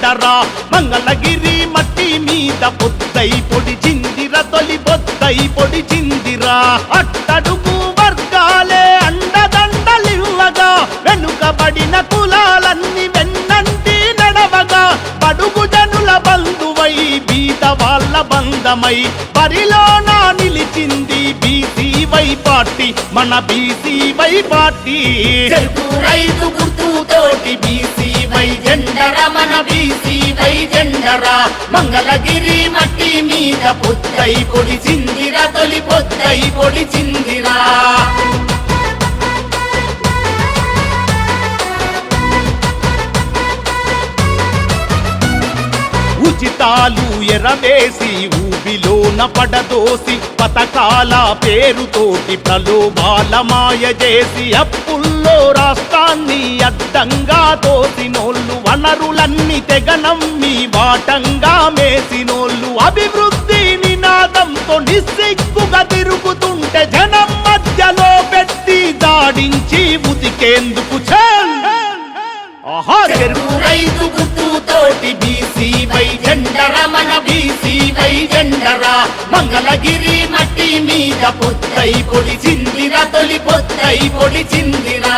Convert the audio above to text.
జెండరా మంగళగిరి మట్టి మీద పొద్దై పొడిచిందిరా తొలి పొద్దై పొడిచిందిరా అట్టడుగు వర్గాలే అండదండలివ్వగా వెనుకబడిన కులాలన్నీ వెన్నంటి నడవగా బడుగు జనుల బంధువై బీద వాళ్ళ బంధమై పరిలోన నిలిచింది బీసీవై పార్టీ మన బీసీవై పార్టీ రైతు గుర్తుతోటి బీసీవై జెండరా మన బీసీవై జెండరా మంగళగిరి మట్టి మీద పొద్దై పొడిచిందిరా తొలి పొద్దై పొడిచిందిరా ఉచితాలు ఎరవేసి ఊబిలోన పడదోసి పథకాల పేరుతోటి ప్రలోభాల మాయ చేసి అప్పుల్లో రాష్ట్రాన్ని అడ్డంగా తోసినోళ్ళు వనరులన్నీ తెగనమ్మి వాటంగా మేసినోళ్ళు అభివృద్ధి నినాదంతో నిస్సిగ్గుగా తిరుగుతుంటే జనం మధ్యలో పెట్టి దాడించి ఉతికేందుకు రైతు గుర్తుతోటి బీసీవై జెండరా మన బీసీవై జెండరా మంగళగిరి మట్టి మీద పొద్దై పొడిచిందిరా తొలి పొద్దై పొడిచిందిరా